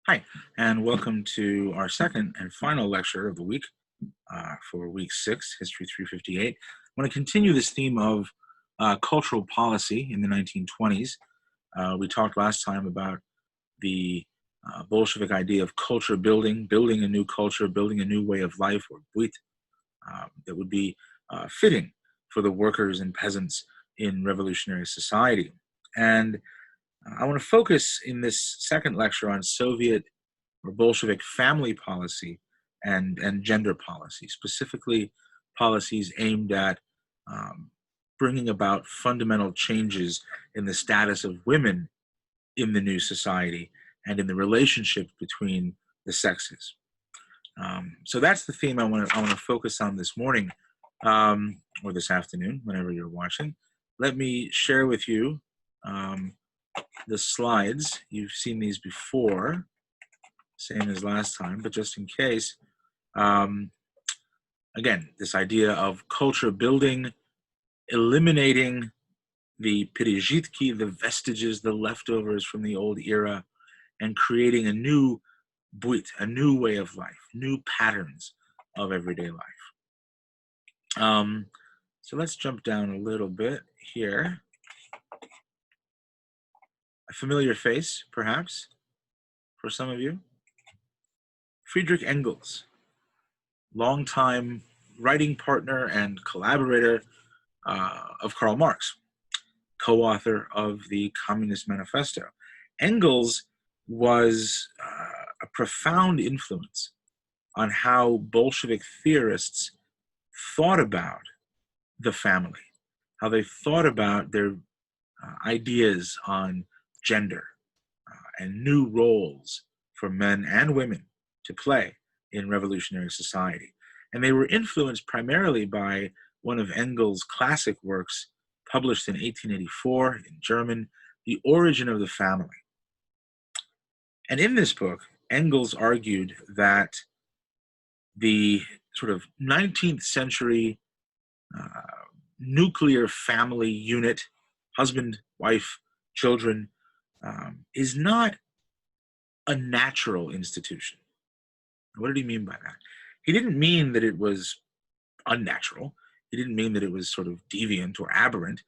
Hi, and welcome to our second and final lecture of the week for week 6, History 358. I want to continue this theme of cultural policy in the 1920s. We talked last time about the Bolshevik idea of culture building, building a new culture, building a new way of life, or buit, that would be fitting for the workers and peasants in revolutionary society. And I want to focus in this second lecture on Soviet or Bolshevik family policy and gender policy, specifically policies aimed at bringing about fundamental changes in the status of women in the new society and in the relationship between the sexes. So that's the theme I want to focus on this morning or this afternoon, whenever you're watching. Let me share with you the slides. You've seen these before, same as last time, but just in case. Um, Again, this idea of culture building, eliminating the пережитки, the vestiges, the leftovers from the old era, and creating a new быт, a new way of life, new patterns of everyday life. So let's jump down a little bit here. A familiar face, perhaps, for some of you. Friedrich Engels, longtime writing partner and collaborator of Karl Marx, co-author of the Communist Manifesto. Engels was a profound influence on how Bolshevik theorists thought about the family, how they thought about their ideas on gender and new roles for men and women to play in revolutionary society. And they were influenced primarily by one of Engels' classic works, published in 1884 in German, The Origin of the Family. And in this book, Engels argued that the sort of 19th century nuclear family unit, husband, wife, children, is not a natural institution. What did he mean by that? He didn't mean that it was unnatural. He didn't mean that it was sort of deviant or aberrant.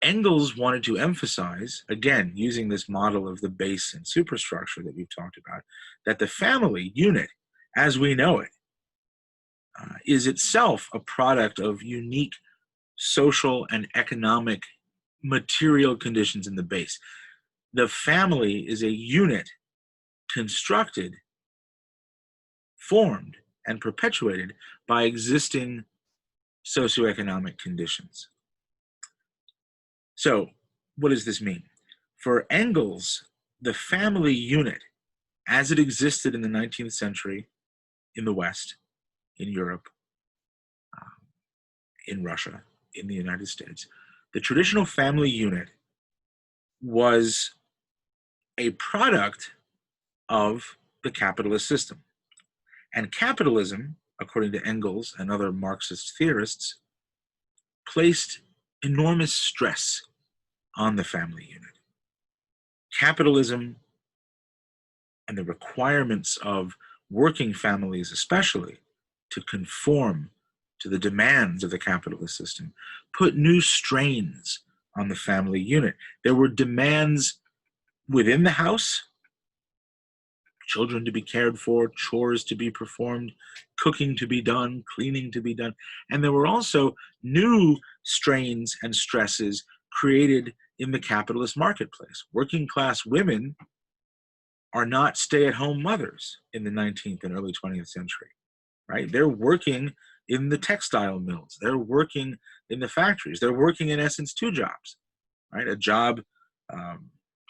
Engels wanted to emphasize, again, using this model of the base and superstructure that we've talked about, that the family unit, as we know it, is itself a product of unique social and economic material conditions in the base. The family is a unit constructed, formed, and perpetuated by existing socioeconomic conditions. So, what does this mean? For Engels, the family unit, as it existed in the 19th century in the West, in Europe, in Russia, in the United States, the traditional family unit was a product of the capitalist system. And capitalism, according to Engels and other Marxist theorists, placed enormous stress on the family unit. Capitalism and the requirements of working families, especially, to conform to the demands of the capitalist system, put new strains on the family unit. There were demands within the house: children to be cared for, chores to be performed, cooking to be done, cleaning to be done. And there were also new strains and stresses created in the capitalist marketplace. Working class women are not stay-at-home mothers in the 19th and early 20th century, right? They're working in the textile mills. They're working in the factories. They're working, in essence, two jobs, right? A job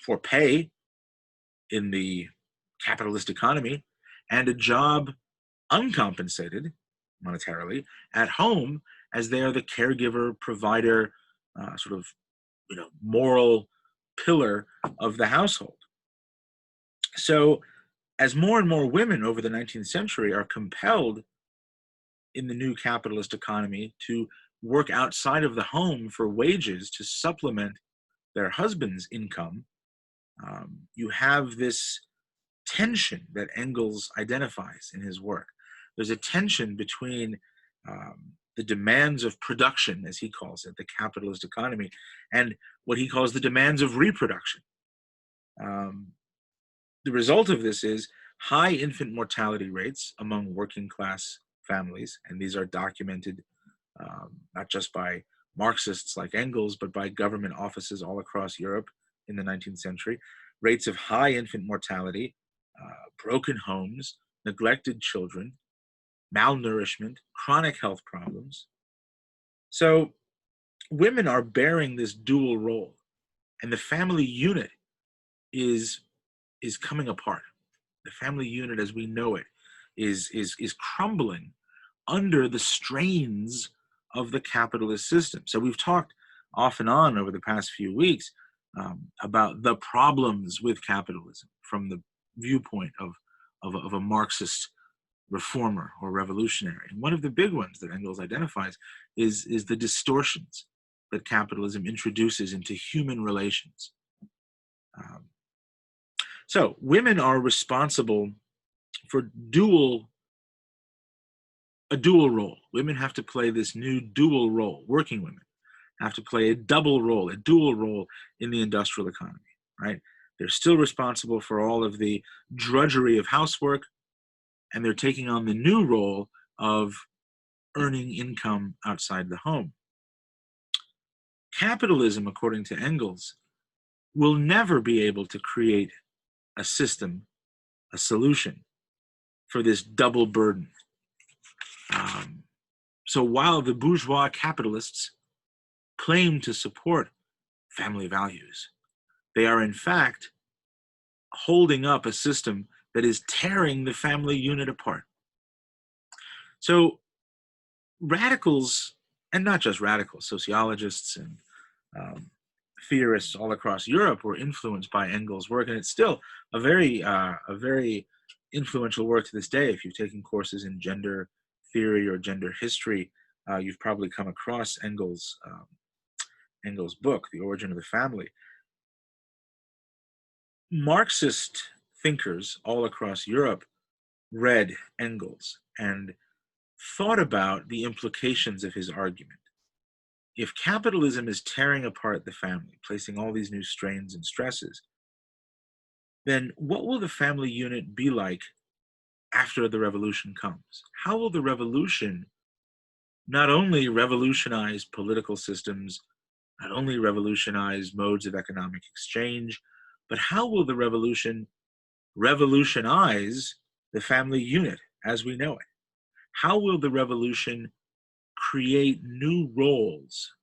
for pay in the capitalist economy, and a job uncompensated monetarily at home, as they are the caregiver, provider, sort of, moral pillar of the household. So as more and more women over the 19th century are compelled in the new capitalist economy to work outside of the home for wages to supplement their husband's income, you have this tension that Engels identifies in his work. There's a tension between the demands of production, as he calls it, the capitalist economy, and what he calls the demands of reproduction. The result of this is high infant mortality rates among working class families, and these are documented not just by Marxists like Engels, but by government offices all across Europe in the 19th century. Rates of high infant mortality, broken homes, neglected children, malnourishment, chronic health problems. So women are bearing this dual role, and the family unit is coming apart. The family unit as we know it is crumbling under the strains of the capitalist system. So we've talked off and on over the past few weeks about the problems with capitalism from the viewpoint of a Marxist reformer or revolutionary. And one of the big ones that Engels identifies is the distortions that capitalism introduces into human relations. So women are responsible for a dual role. Women have to play this new dual role. Working women have to play a double role, a dual role in the industrial economy, right? They're still responsible for all of the drudgery of housework, and they're taking on the new role of earning income outside the home. Capitalism, according to Engels, will never be able to create a system, a solution for this double burden. So while the bourgeois capitalists claim to support family values, they are in fact holding up a system that is tearing the family unit apart. So radicals, and not just radicals, sociologists and theorists all across Europe were influenced by Engels' work, and it's still a very influential work to this day. If you've taken courses in gender theory or gender history, you've probably come across Engels' book, The Origin of the Family. Marxist thinkers all across Europe read Engels and thought about the implications of his argument. If capitalism is tearing apart the family, placing all these new strains and stresses, then what will the family unit be like after the revolution comes? How will the revolution not only revolutionize political systems, not only revolutionize modes of economic exchange, but how will the revolution revolutionize the family unit as we know it? How will the revolution create new roles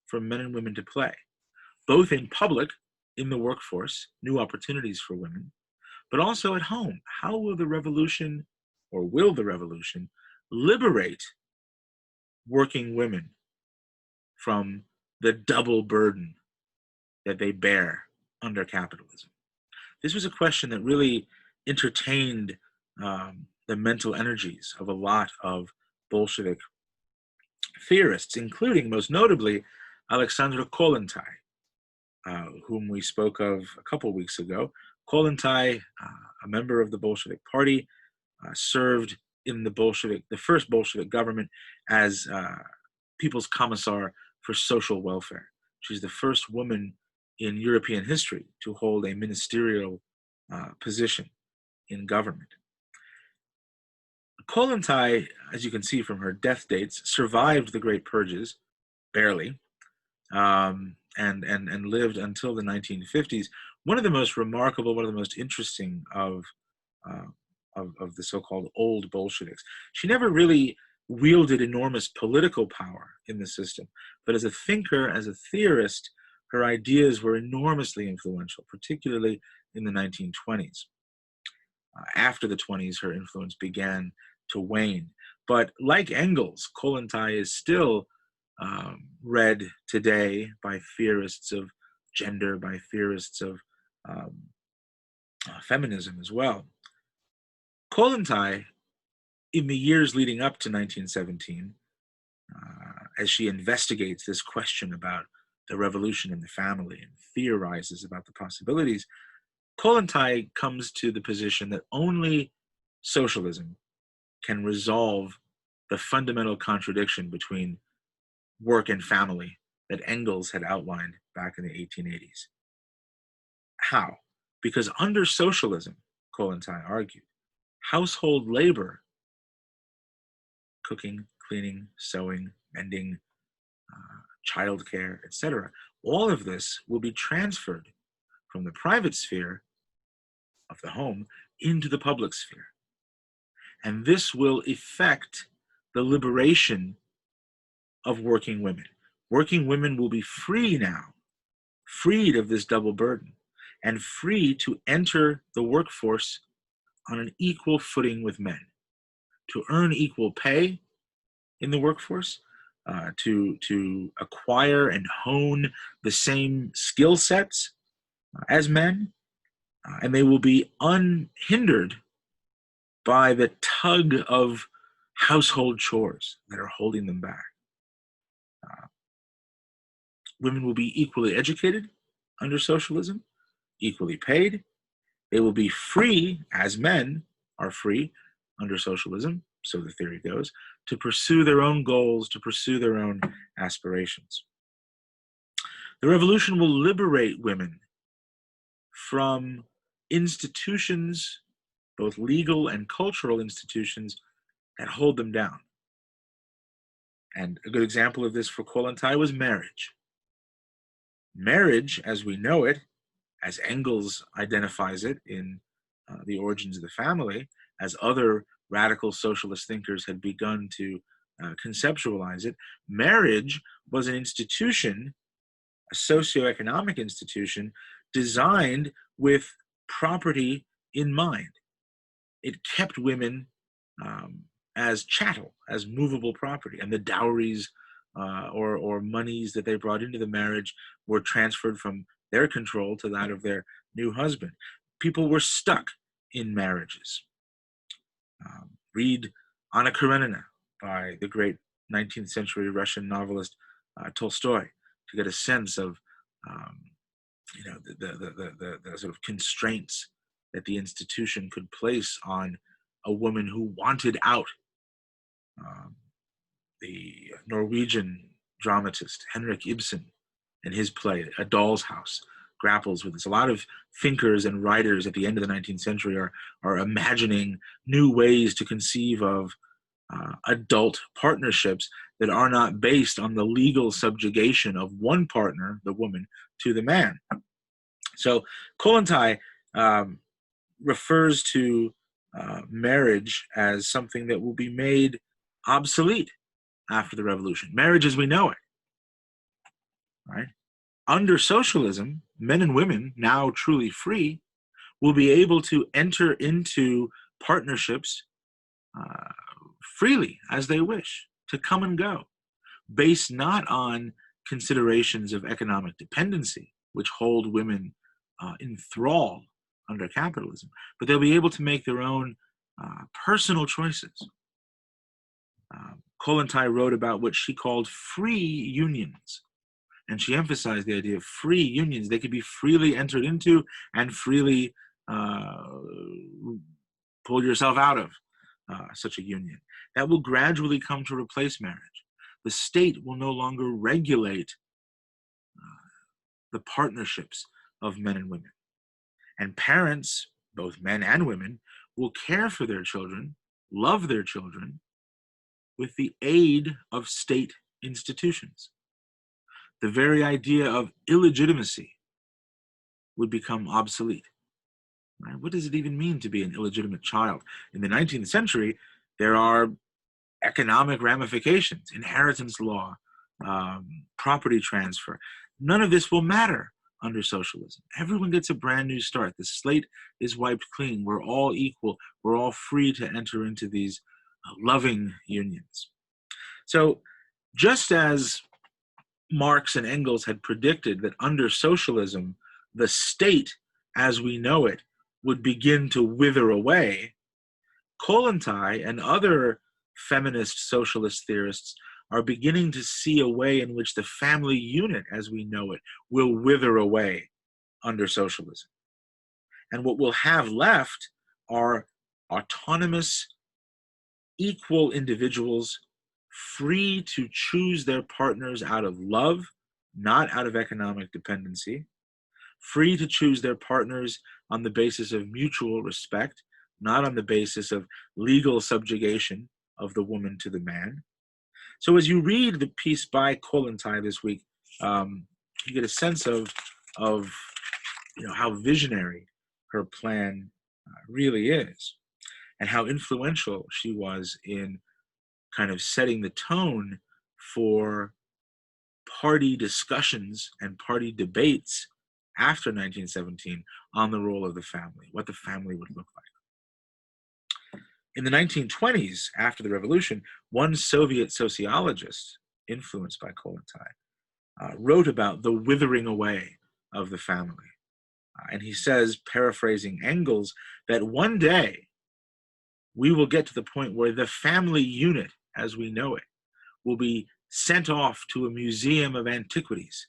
for men and women to play, both in public, in the workforce, new opportunities for women, but also at home? How will the revolution, or will the revolution, liberate working women from the double burden that they bear under capitalism? This was a question that really entertained the mental energies of a lot of Bolshevik theorists, including, most notably, Alexandra Kollontai, whom we spoke of a couple weeks ago. Kollontai, a member of the Bolshevik Party, served in the first Bolshevik government as People's Commissar for Social Welfare. She's the first woman in European history to hold a ministerial position in government. Kollontai, as you can see from her death dates, survived the Great Purges, barely, and lived until the 1950s. One of the most remarkable, one of the most interesting of the so-called old Bolsheviks. She never really wielded enormous political power in the system, but as a thinker, as a theorist, her ideas were enormously influential, particularly in the 1920s. After the 20s, her influence began to wane. But like Engels, Kollontai is still read today by theorists of gender, by theorists of feminism as well. Kollontai, in the years leading up to 1917, as she investigates this question about the revolution in the family and theorizes about the possibilities, Kollontai comes to the position that only socialism can resolve the fundamental contradiction between work and family that Engels had outlined back in the 1880s. How? Because under socialism, Kollontai argued, household labor, cooking, cleaning, sewing, mending, childcare, etc., all of this will be transferred from the private sphere of the home into the public sphere. And this will effect the liberation of working women. Working women will be free now, freed of this double burden, and free to enter the workforce on an equal footing with men, to earn equal pay in the workforce, to acquire and hone the same skill sets as men, and they will be unhindered by the tug of household chores that are holding them back. Women will be equally educated under socialism, equally paid. They will be free, as men are free under socialism, so the theory goes, to pursue their own goals, to pursue their own aspirations. The revolution will liberate women from institutions, both legal and cultural institutions, that hold them down. And a good example of this for Kollontai was marriage. Marriage, as we know it, as Engels identifies it in The Origins of the Family, as other radical socialist thinkers had begun to conceptualize it, marriage was an institution, a socioeconomic institution, designed with property in mind. It kept women as chattel, as movable property, and the dowries or monies that they brought into the marriage were transferred from their control to that of their new husband. People were stuck in marriages. Read Anna Karenina by the great 19th century Russian novelist Tolstoy to get a sense of the sort of constraints that the institution could place on a woman who wanted out. The Norwegian dramatist Henrik Ibsen, in his play A Doll's House, grapples with this. A lot of thinkers and writers at the end of the 19th century are imagining new ways to conceive of adult partnerships that are not based on the legal subjugation of one partner, the woman, to the man. So Kollontai refers to marriage as something that will be made obsolete after the revolution. Marriage as we know it, right? Under socialism, men and women, now truly free, will be able to enter into partnerships freely as they wish, to come and go, based not on considerations of economic dependency, which hold women in thrall under capitalism, but they'll be able to make their own personal choices. Kollontai wrote about what she called free unions, and she emphasized the idea of free unions. They could be freely entered into and freely pull yourself out of such a union. That will gradually come to replace marriage. The state will no longer regulate the partnerships of men and women. And parents, both men and women, will care for their children, love their children, with the aid of state institutions. The very idea of illegitimacy would become obsolete. Right? What does it even mean to be an illegitimate child? In the 19th century, there are economic ramifications, inheritance law, property transfer. None of this will matter under socialism. Everyone gets a brand new start. The slate is wiped clean. We're all equal. We're all free to enter into these loving unions. So just as Marx and Engels had predicted that under socialism, the state as we know it would begin to wither away, Kollontai and other feminist socialist theorists are beginning to see a way in which the family unit as we know it will wither away under socialism. And what we'll have left are autonomous, equal individuals, free to choose their partners out of love, not out of economic dependency, free to choose their partners on the basis of mutual respect, not on the basis of legal subjugation of the woman to the man. So as you read the piece by Kollontai this week, you get a sense of how visionary her plan really is, and how influential she was in kind of setting the tone for party discussions and party debates after 1917 on the role of the family, what the family would look like. In the 1920s, after the revolution, one Soviet sociologist, influenced by Kollontai, wrote about the withering away of the family. And he says, paraphrasing Engels, that one day we will get to the point where the family unit, as we know it, will be sent off to a museum of antiquities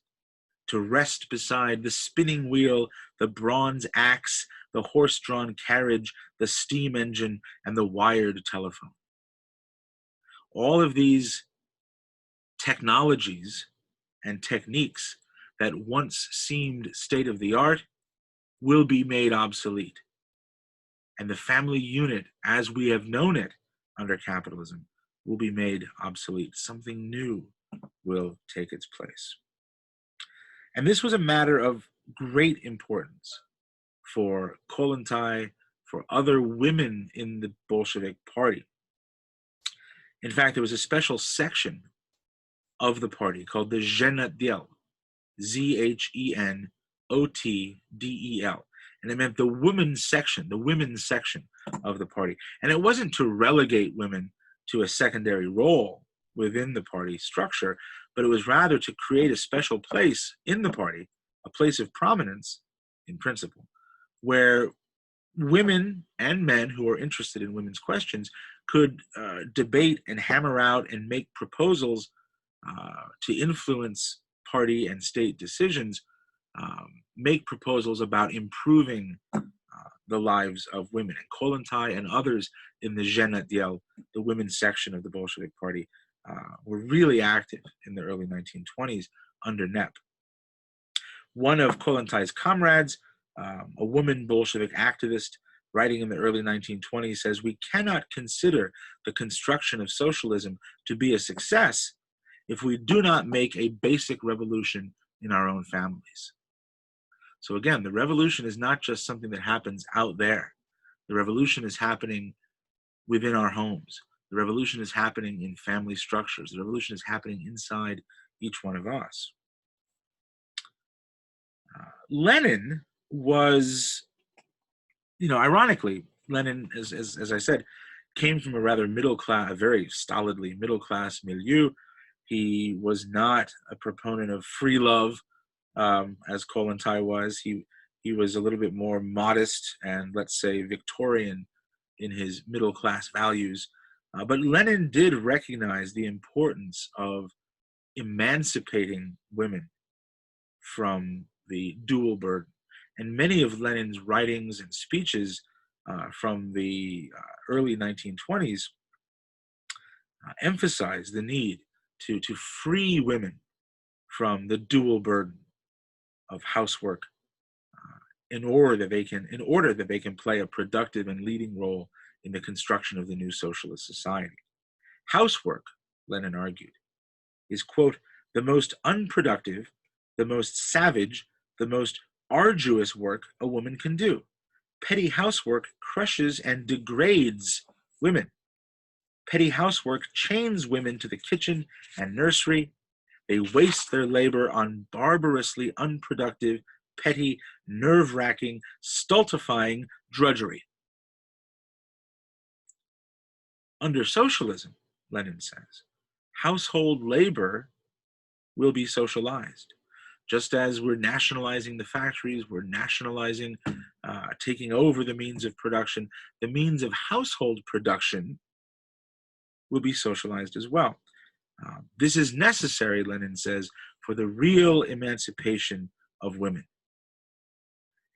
to rest beside the spinning wheel, the bronze axe, the horse-drawn carriage, the steam engine, and the wired telephone. All of these technologies and techniques that once seemed state-of-the-art will be made obsolete. And the family unit, as we have known it under capitalism, will be made obsolete. Something new will take its place. And this was a matter of great importance for Kollontai, for other women in the Bolshevik Party. In fact, there was a special section of the party called the Zhenotdel, Zhenotdel, and it meant the women's section of the party. And it wasn't to relegate women to a secondary role within the party structure, but it was rather to create a special place in the party, a place of prominence in principle, where women and men who are interested in women's questions could debate and hammer out and make proposals to influence party and state decisions, make proposals about improving the lives of women. And Kollontai and others in the Zhenotdel, the women's section of the Bolshevik Party, were really active in the early 1920s under NEP. One of Kollontai's comrades, a woman Bolshevik activist writing in the early 1920s, says, "We cannot consider the construction of socialism to be a success if we do not make a basic revolution in our own families." So again, the revolution is not just something that happens out there. The revolution is happening within our homes. The revolution is happening in family structures. The revolution is happening inside each one of us. Lenin was, ironically, Lenin, as I said, came from a rather a very stolidly middle-class milieu. He was not a proponent of free love, as Kollontai was. He was a little bit more modest and, let's say, Victorian in his middle-class values. But Lenin did recognize the importance of emancipating women from the dual burden. And many of Lenin's writings and speeches from the early 1920s emphasize the need to free women from the dual burden of housework in order that they can play a productive and leading role in the construction of the new socialist society. Housework, Lenin argued, is, quote, the most unproductive, the most savage, the most arduous work a woman can do. Petty housework crushes and degrades women. Petty housework chains women to the kitchen and nursery. They waste their labor on barbarously unproductive, petty, nerve-wracking, stultifying drudgery. Under socialism, Lenin says, household labor will be socialized. Just as we're nationalizing the factories, we're nationalizing, taking over the means of production, the means of household production will be socialized as well. This is necessary, Lenin says, for the real emancipation of women.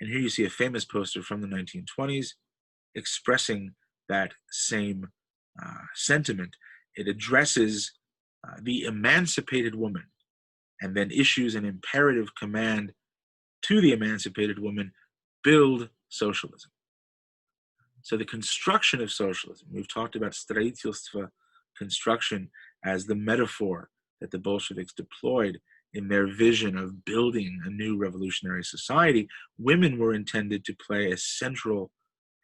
And here you see a famous poster from the 1920s expressing that same sentiment. It addresses the emancipated woman and then issues an imperative command to the emancipated woman: build socialism. So the construction of socialism, we've talked about stроительство, construction, as the metaphor that the Bolsheviks deployed in their vision of building a new revolutionary society. Women were intended to play a central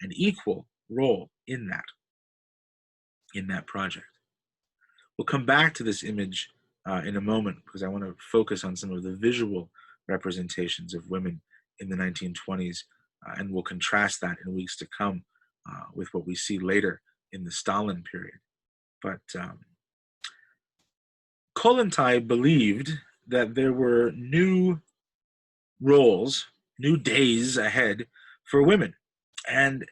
and equal role in that project. We'll come back to this image in a moment, because I want to focus on some of the visual representations of women in the 1920s, and we'll contrast that in weeks to come with what we see later in the Stalin period. But Kollontai believed that there were new roles, new days ahead for women, and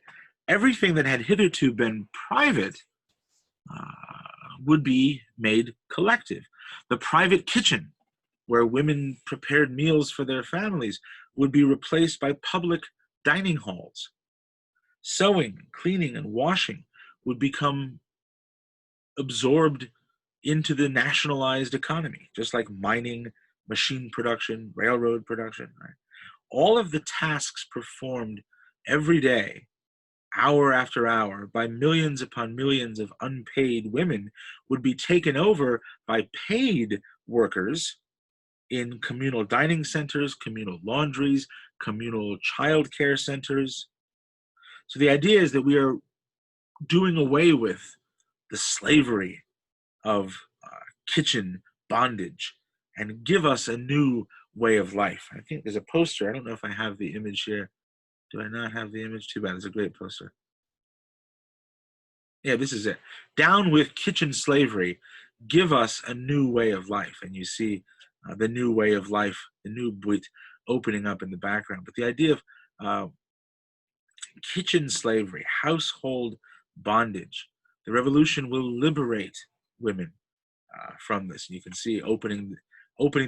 everything that had hitherto been private would be made collective. The private kitchen, where women prepared meals for their families, would be replaced by public dining halls. Sewing, cleaning, and washing would become absorbed into the nationalized economy, just like mining, machine production, railroad production. Right? All of the tasks performed every day, hour after hour, by millions upon millions of unpaid women would be taken over by paid workers in communal dining centers, communal laundries, communal child care centers. So the idea is that we are doing away with the slavery of kitchen bondage and give us a new way of life. I think there's a poster. I don't know if I have the image here. Do I not have the image? Too bad. It's a great poster. Yeah, this is it. Down with kitchen slavery. Give us a new way of life. And you see the new way of life, the new buit opening up in the background. But the idea of kitchen slavery, household bondage, the revolution will liberate women from this. And you can see opening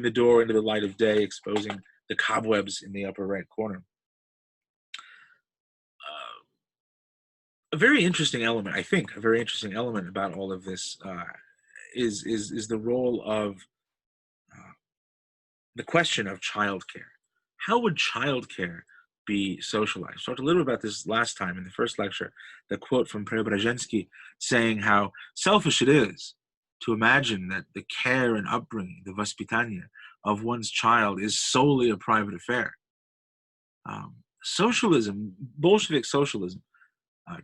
the door into the light of day, exposing the cobwebs in the upper right corner. A very interesting element, I think, a very interesting element about all of this is the role of the question of childcare. How would childcare be socialized? I talked a little bit about this last time in the first lecture, the quote from Preobrazhensky saying how selfish it is to imagine that the care and upbringing, the vaspitание of one's child is solely a private affair. Socialism, Bolshevik socialism,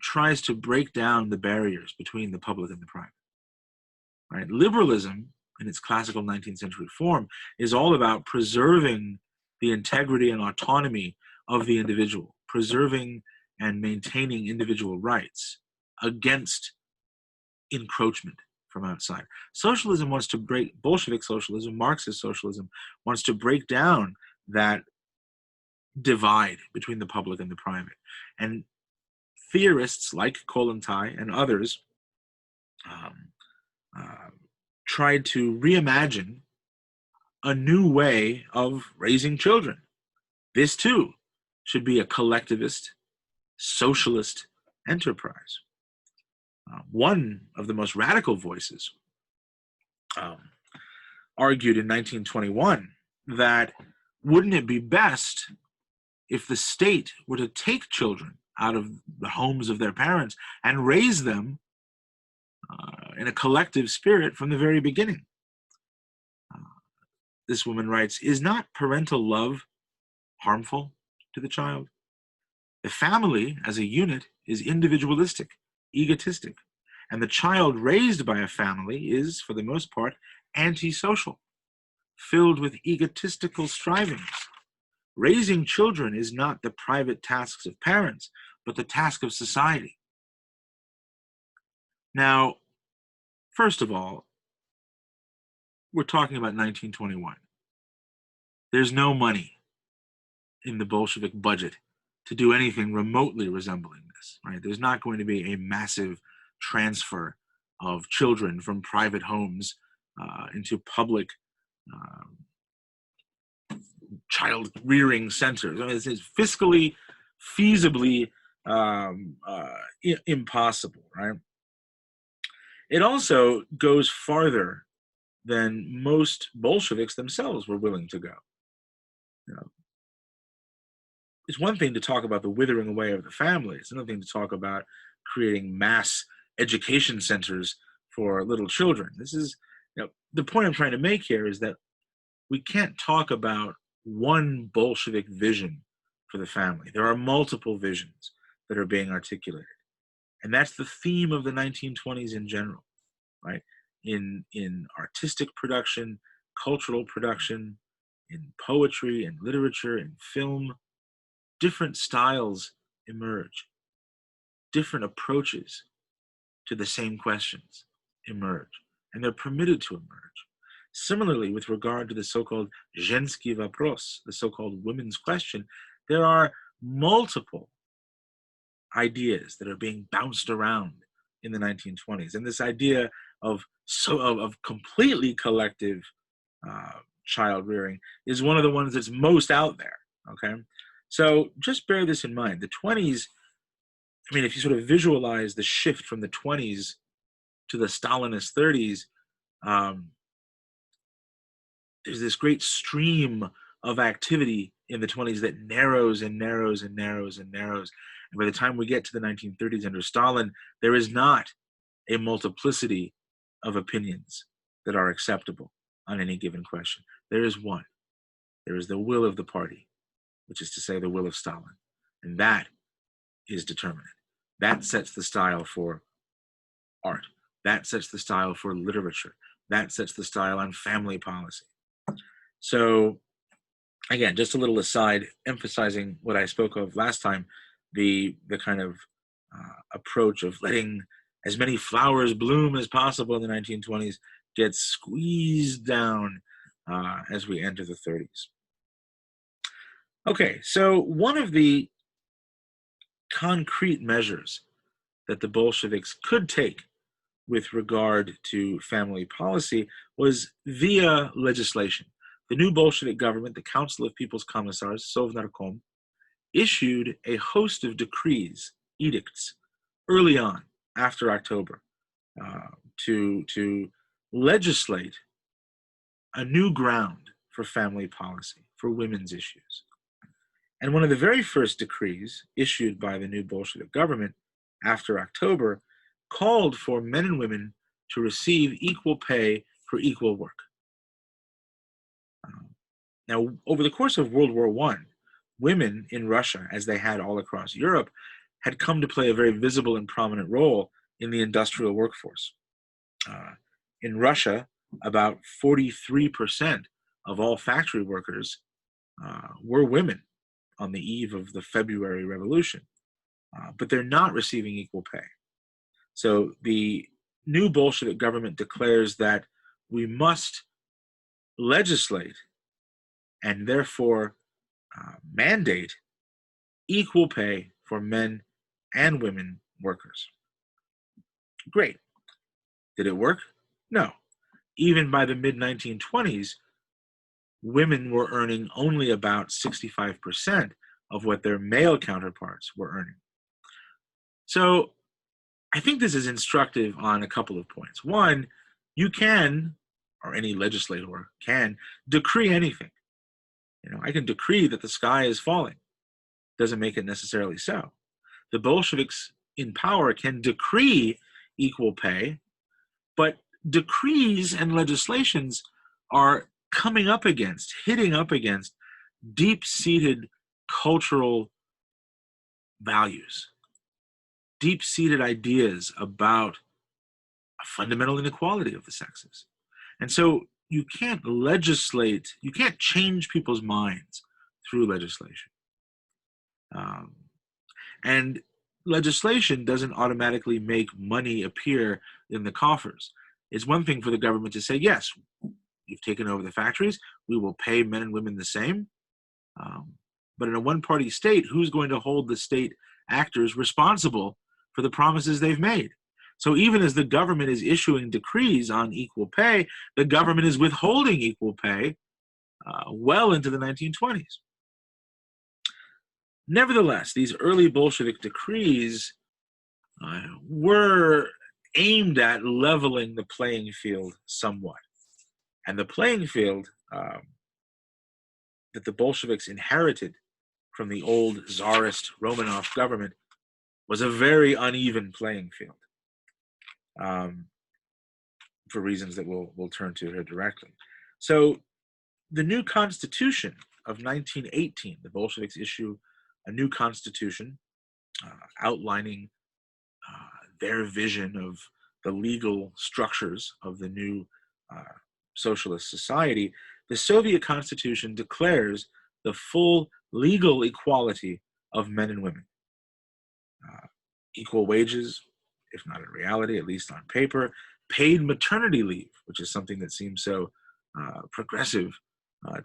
tries to break down the barriers between the public and the private. Right? Liberalism, in its classical 19th century form, is all about preserving the integrity and autonomy of the individual, preserving and maintaining individual rights against encroachment from outside. Socialism wants to break, Bolshevik socialism, Marxist socialism, wants to break down that divide between the public and the private. And theorists like Kollontai and others tried to reimagine a new way of raising children. This too should be a collectivist, socialist enterprise. One of the most radical voices argued in 1921 that wouldn't it be best if the state were to take children out of the homes of their parents and raise them in a collective spirit from the very beginning. This woman writes, is not parental love harmful to the child? The family as a unit is individualistic, egotistic, and the child raised by a family is, for the most part, antisocial, filled with egotistical strivings. Raising children is not the private tasks of parents, but the task of society. Now, first of all, we're talking about 1921. There's no money in the Bolshevik budget to do anything remotely resembling this, right? There's not going to be a massive transfer of children from private homes into public child rearing centers. I mean, it's fiscally, feasibly impossible, right? It also goes farther than most Bolsheviks themselves were willing to go. You know, it's one thing to talk about the withering away of the family. It's another thing to talk about creating mass education centers for little children. This is, the point I'm trying to make here is that we can't talk about one Bolshevik vision for the family. There are multiple visions that are being articulated. And that's the theme of the 1920s in general, right? In artistic production, cultural production, in poetry and literature and film, different styles emerge. Different approaches to the same questions emerge, and they're permitted to emerge. Similarly, with regard to the so-called Zhensky Vopros, the so-called women's question, there are multiple ideas that are being bounced around in the 1920s. And this idea of completely collective child rearing is one of the ones that's most out there, okay? So just bear this in mind. The 20s, I mean, if you sort of visualize the shift from the 20s to the Stalinist 30s, there's this great stream of activity in the 20s that narrows and narrows and narrows and narrows. And by the time we get to the 1930s under Stalin, there is not a multiplicity of opinions that are acceptable on any given question. There is one. There is the will of the party, which is to say the will of Stalin. And that is determinate. That sets the style for art. That sets the style for literature. That sets the style on family policy. So again, just a little aside, emphasizing what I spoke of last time, the kind of approach of letting as many flowers bloom as possible in the 1920s gets squeezed down as we enter the 30s. Okay, so one of the concrete measures that the Bolsheviks could take with regard to family policy was via legislation. The new Bolshevik government, the Council of People's Commissars, Sovnarkom, issued a host of decrees, edicts, early on, after October, to legislate a new ground for family policy, for women's issues. And one of the very first decrees issued by the new Bolshevik government after October called for men and women to receive equal pay for equal work. Now, over the course of World War I, women in Russia, as they had all across Europe, had come to play a very visible and prominent role in the industrial workforce. In Russia, about 43% of all factory workers were women on the eve of the February Revolution, but they're not receiving equal pay. So the new Bolshevik government declares that we must legislate and therefore mandate equal pay for men and women workers. Great. Did it work? No. Even by the mid-1920s, women were earning only about 65% of what their male counterparts were earning. So I think this is instructive on a couple of points. One, you can, or any legislator can, decree anything. I can decree that the sky is falling. Doesn't make it necessarily so. The Bolsheviks in power can decree equal pay, but decrees and legislations are hitting up against deep-seated cultural values, deep-seated ideas about a fundamental inequality of the sexes. And so you can't legislate, you can't change people's minds through legislation. And legislation doesn't automatically make money appear in the coffers. It's one thing for the government to say, yes, you've taken over the factories, we will pay men and women the same. But in a one-party state, who's going to hold the state actors responsible for the promises they've made? So even as the government is issuing decrees on equal pay, the government is withholding equal pay well into the 1920s. Nevertheless, these early Bolshevik decrees were aimed at leveling the playing field somewhat. And the playing field that the Bolsheviks inherited from the old Tsarist Romanov government was a very uneven playing field, for reasons that we'll turn to here directly. So the new constitution of 1918, the Bolsheviks issue a new constitution outlining their vision of the legal structures of the new socialist society. The Soviet Constitution declares the full legal equality of men and women. Equal wages, if not in reality, at least on paper, paid maternity leave, which is something that seems so progressive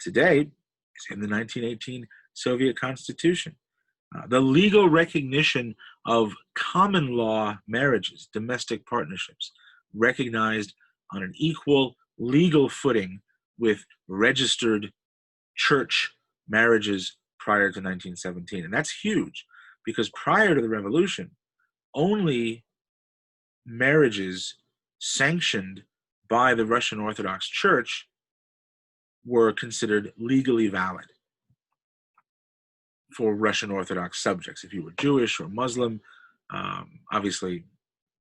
today, is in the 1918 Soviet Constitution. The legal recognition of common law marriages, domestic partnerships, recognized on an equal legal footing with registered church marriages prior to 1917. And that's huge because prior to the revolution, only marriages sanctioned by the Russian Orthodox Church were considered legally valid for Russian Orthodox subjects. If you were Jewish or Muslim, obviously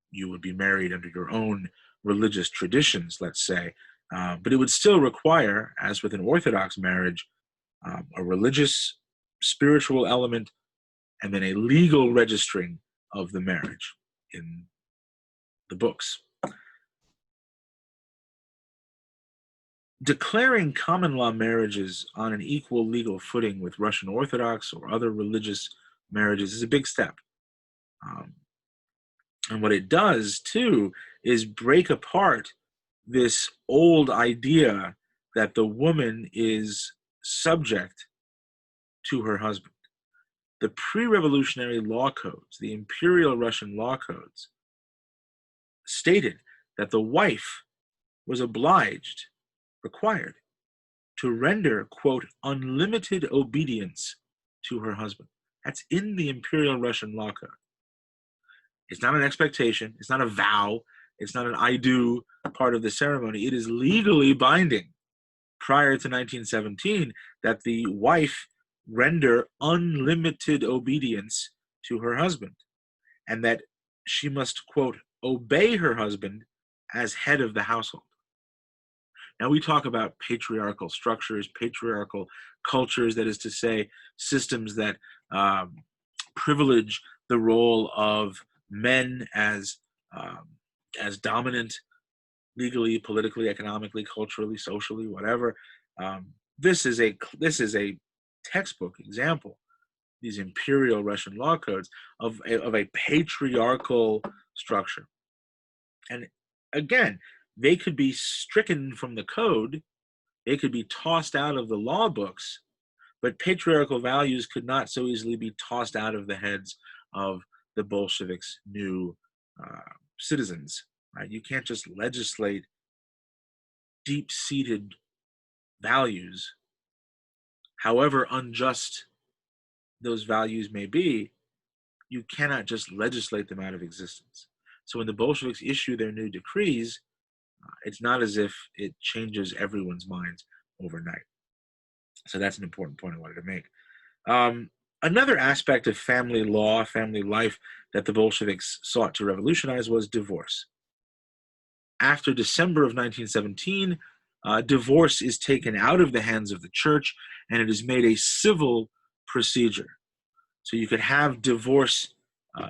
you would be married under your own religious traditions, let's say, but it would still require, as with an Orthodox marriage, a religious, spiritual element, and then a legal registering of the marriage in the books. Declaring common law marriages on an equal legal footing with Russian Orthodox or other religious marriages is a big step. And what it does, too, is break apart this old idea that the woman is subject to her husband. The pre-revolutionary law codes, the imperial Russian law codes, stated that the wife was required to render, quote, unlimited obedience to her husband. That's in the imperial Russian law code. It's not an expectation. It's not a vow. It's not an I do part of the ceremony. It is legally binding prior to 1917 that the wife render unlimited obedience to her husband and that she must, quote, obey her husband as head of the household. Now we talk about patriarchal structures, patriarchal cultures, that is to say, systems that privilege the role of men as dominant, legally, politically, economically, culturally, socially, whatever. This is a textbook example, these imperial Russian law codes, of a patriarchal structure. And again, they could be stricken from the code, they could be tossed out of the law books, but patriarchal values could not so easily be tossed out of the heads of the Bolsheviks' new citizens. Right? You can't just legislate deep-seated values, however unjust those values may be. You cannot just legislate them out of existence. So when the Bolsheviks issue their new decrees, it's not as if it changes everyone's minds overnight. So that's an important point I wanted to make. Another aspect of family law, family life that the Bolsheviks sought to revolutionize was divorce. After December of 1917, divorce is taken out of the hands of the church and it is made a civil procedure. So you could have divorce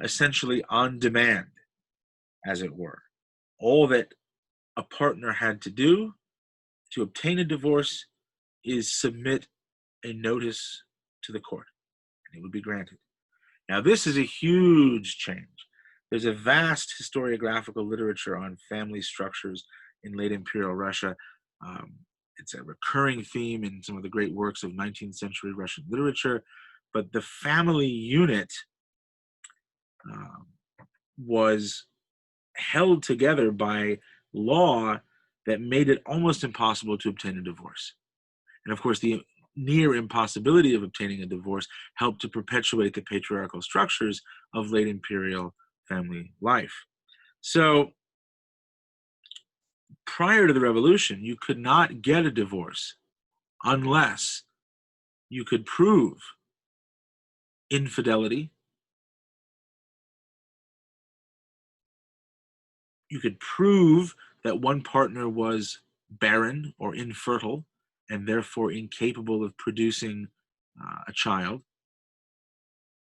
essentially on demand, as it were. All that a partner had to do to obtain a divorce is submit a notice to the court, and it would be granted. Now, this is a huge change. There's a vast historiographical literature on family structures in late imperial Russia. It's a recurring theme in some of the great works of 19th century Russian literature, but the family unit was held together by law that made it almost impossible to obtain a divorce. And of course, the near impossibility of obtaining a divorce helped to perpetuate the patriarchal structures of late imperial family life. So prior to the revolution, you could not get a divorce unless you could prove infidelity, you could prove that one partner was barren or infertile and therefore incapable of producing a child,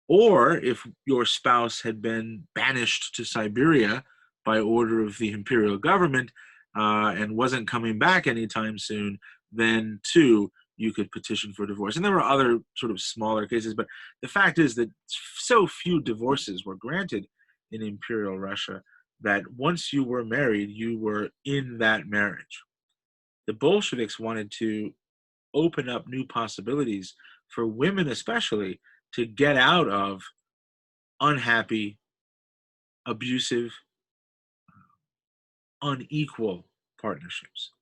or if your spouse had been banished to Siberia by order of the imperial government and wasn't coming back anytime soon, then too you could petition for divorce. And there were other sort of smaller cases, but the fact is that so few divorces were granted in imperial Russia that once you were married, you were in that marriage. The Bolsheviks wanted to open up new possibilities for women, especially, to get out of unhappy, abusive, unequal partnerships.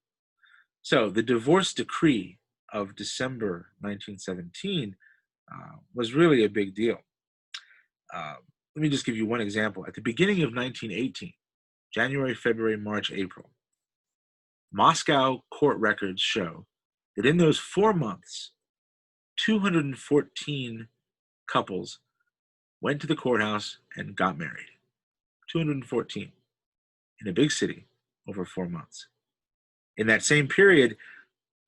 So the divorce decree of December 1917 was really a big deal. Let me just give you one example. At the beginning of 1918, January, February, March, April, Moscow court records show that in those 4 months, 214 couples went to the courthouse and got married. 214 in a big city over 4 months. In that same period,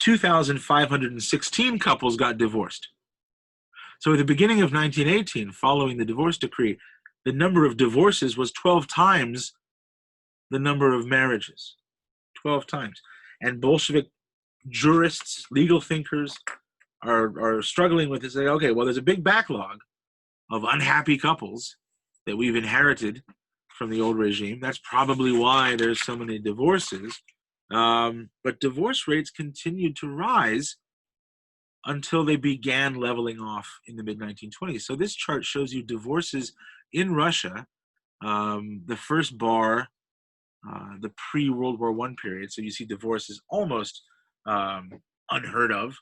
2,516 couples got divorced. So at the beginning of 1918, following the divorce decree, the number of divorces was 12 times the number of marriages. 12 times. And Bolshevik jurists, legal thinkers are struggling with it, saying, okay, well, there's a big backlog of unhappy couples that we've inherited from the old regime. That's probably why there's so many divorces. But divorce rates continued to rise until they began leveling off in the mid-1920s. So this chart shows you divorces in Russia, the first bar, the pre-World War I period. So you see divorce is almost unheard of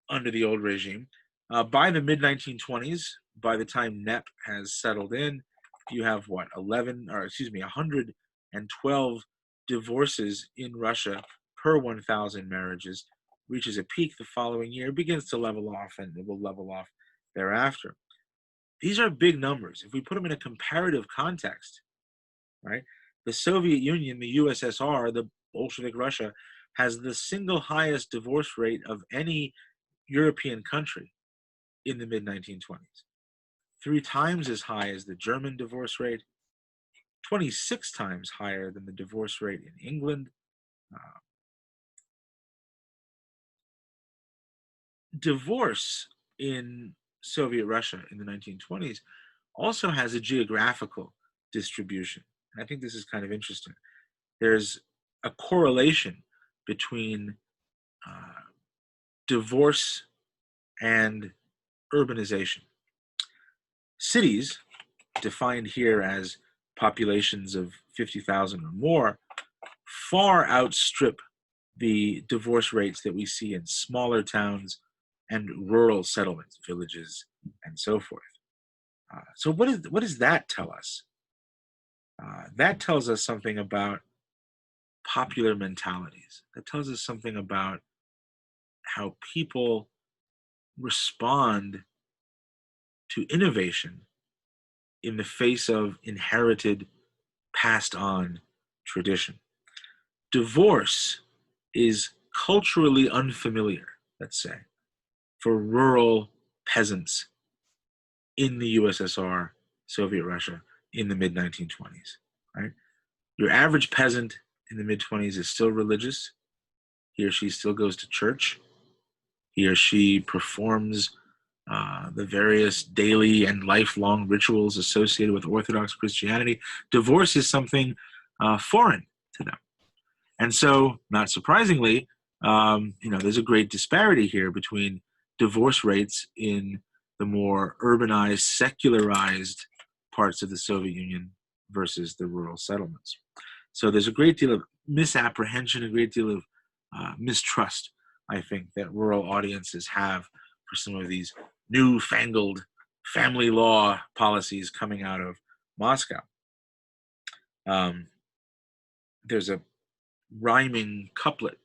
under the old regime. By the mid-1920s, by the time NEP has settled in, you have 112 divorces in Russia per 1,000 marriages, reaches a peak the following year, begins to level off, and it will level off thereafter. These are big numbers. If we put them in a comparative context, right? The Soviet Union, the USSR, the Bolshevik Russia, has the single highest divorce rate of any European country in the mid-1920s. 3 times as high as the German divorce rate, 26 times higher than the divorce rate in England. Divorce in Soviet Russia in the 1920s also has a geographical distribution. And I think this is kind of interesting. There's a correlation between divorce and urbanization. Cities, defined here as populations of 50,000 or more, far outstrip the divorce rates that we see in smaller towns and rural settlements, villages, and so forth. So what does that tell us? That tells us something about popular mentalities. That tells us something about how people respond to innovation in the face of inherited, passed on tradition. Divorce is culturally unfamiliar, let's say, for rural peasants in the USSR, Soviet Russia, in the mid-1920s, right? Your average peasant in the mid-20s is still religious. He or she still goes to church. He or she performs the various daily and lifelong rituals associated with Orthodox Christianity. Divorce is something foreign to them. And so, not surprisingly, there's a great disparity here between divorce rates in the more urbanized, secularized parts of the Soviet Union versus the rural settlements. So there's a great deal of misapprehension, a great deal of mistrust I think, that rural audiences have for some of these newfangled family law policies coming out of Moscow. Um, there's a rhyming couplet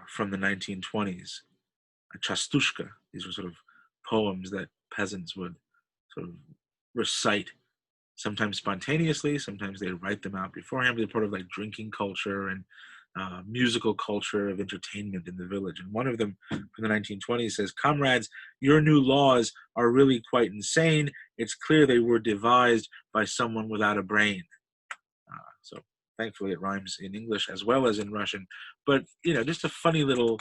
from the 1920s, a chastushka. These were sort of poems that peasants would sort of recite, sometimes spontaneously, sometimes they'd write them out beforehand. They're part of like drinking culture and musical culture of entertainment in the village. And one of them from the 1920s says, "Comrades, your new laws are really quite insane. It's clear they were devised by someone without a brain." So thankfully it rhymes in English as well as in Russian. But, just a funny little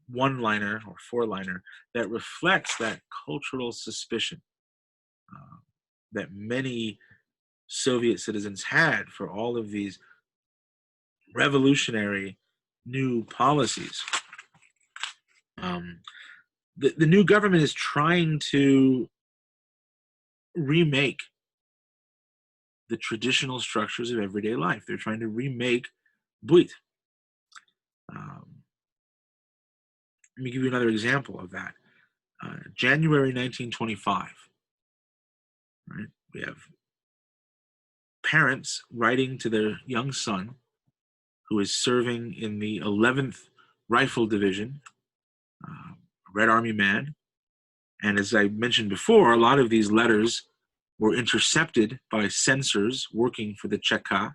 one-liner or four-liner that reflects that cultural suspicion uh, that many Soviet citizens had for all of these revolutionary new policies. Um, the new government is trying to remake the traditional structures of everyday life. They're trying to remake Buit. Um, Let me give you another example of that. January 1925, right? We have parents writing to their young son who is serving in the 11th Rifle Division, Red Army man. And as I mentioned before, a lot of these letters were intercepted by censors working for the Cheka,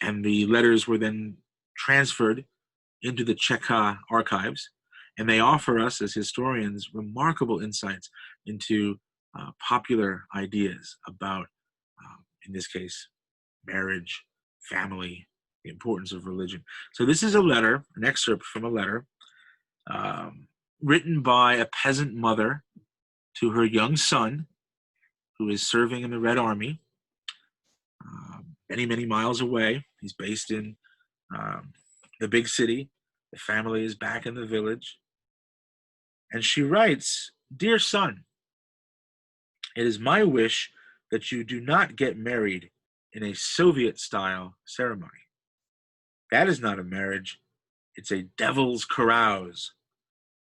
and the letters were then transferred into the Cheka archives. And they offer us, as historians, remarkable insights into popular ideas about, in this case, marriage, family, the importance of religion. So this is a letter, an excerpt from a letter written by a peasant mother to her young son who is serving in the Red Army many, many miles away. He's based in the big city. The family is back in the village. And she writes, "Dear son, it is my wish that you do not get married in a Soviet-style ceremony. That is not a marriage. It's a devil's carouse.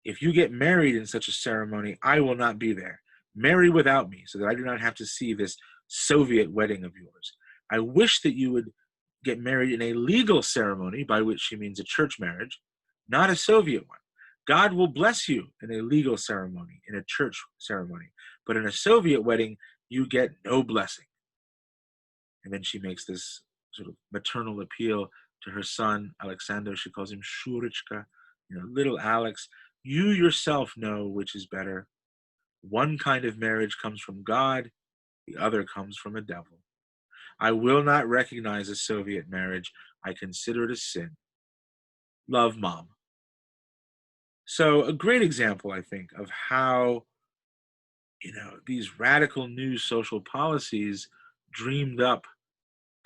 If you get married in such a ceremony, I will not be there. Marry without me so that I do not have to see this Soviet wedding of yours. I wish that you would get married in a legal ceremony," by which she means a church marriage, "not a Soviet one. God will bless you in a legal ceremony, in a church ceremony. But in a Soviet wedding, you get no blessing." And then she makes this sort of maternal appeal to her son, Alexander. She calls him Shurichka, little Alex. "You yourself know which is better. One kind of marriage comes from God, the other comes from a devil. I will not recognize a Soviet marriage. I consider it a sin. Love, Mom." So a great example, I think, of how, these radical new social policies dreamed up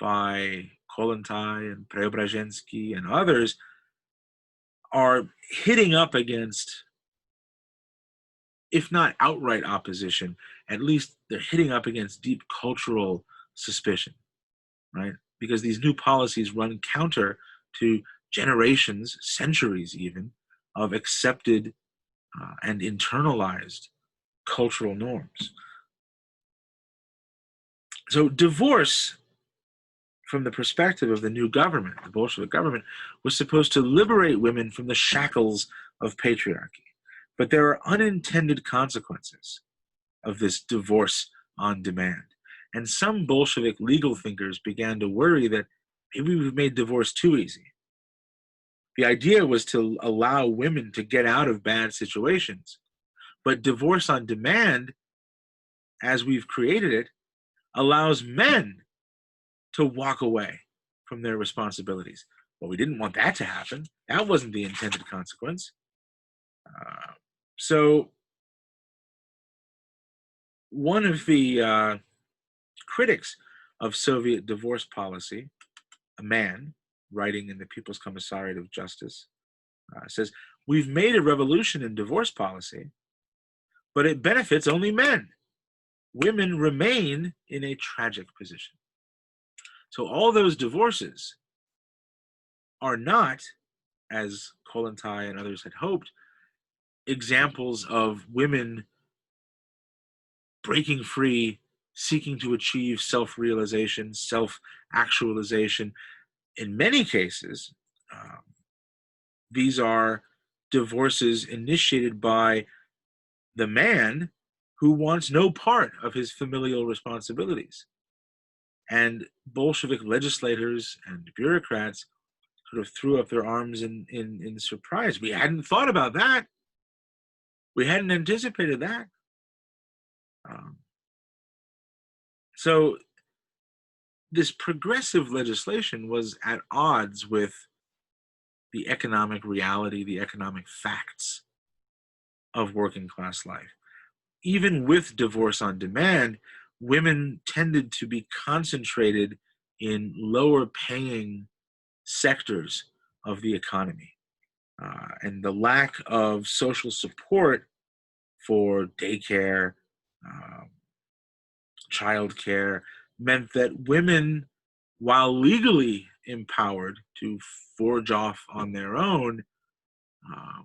by Kollontai and Preobrazhensky and others are hitting up against, if not outright opposition, at least they're hitting up against deep cultural suspicion, right? Because these new policies run counter to generations, centuries even, of accepted and internalized cultural norms. So divorce, from the perspective of the new government, the Bolshevik government, was supposed to liberate women from the shackles of patriarchy. But there are unintended consequences of this divorce on demand. And some Bolshevik legal thinkers began to worry that maybe we've made divorce too easy. The idea was to allow women to get out of bad situations. But divorce on demand, as we've created it, allows men to walk away from their responsibilities. Well, we didn't want that to happen. That wasn't the intended consequence. So one of the critics of Soviet divorce policy, a man writing in the People's Commissariat of Justice, says, "We've made a revolution in divorce policy, but it benefits only men. Women remain in a tragic position." So all those divorces are not as Kollontai and others had hoped, examples of women breaking free, seeking to achieve self-realization, self-actualization. In many cases, um, these are divorces initiated by the man who wants no part of his familial responsibilities. And Bolshevik legislators and bureaucrats sort of threw up their arms in surprise. We hadn't thought about that. We hadn't anticipated that. Um, so this progressive legislation was at odds with the economic reality, the economic facts of working class life. Even with divorce on demand, women tended to be concentrated in lower paying sectors of the economy. And the lack of social support for daycare, um, childcare, meant that women, while legally empowered to forge off on their own, uh,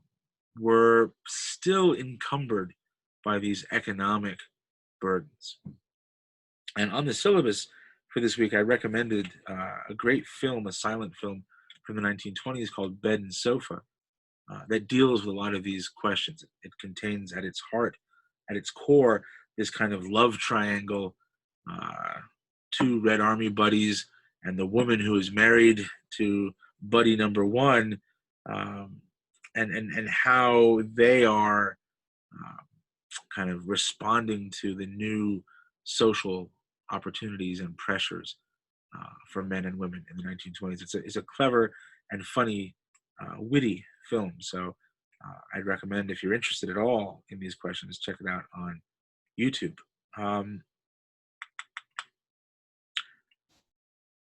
were still encumbered by these economic burdens. And on the syllabus for this week, I recommended a great film, a silent film from the 1920s called Bed and Sofa, that deals with a lot of these questions. It contains at its heart, at its core, this kind of love triangle, uh, two Red Army buddies, and the woman who is married to buddy number one, um, and how they are uh, kind of responding to the new social opportunities and pressures for men and women in the 1920s. It's a clever and funny, witty film. So I'd recommend, if you're interested at all in these questions, check it out on YouTube.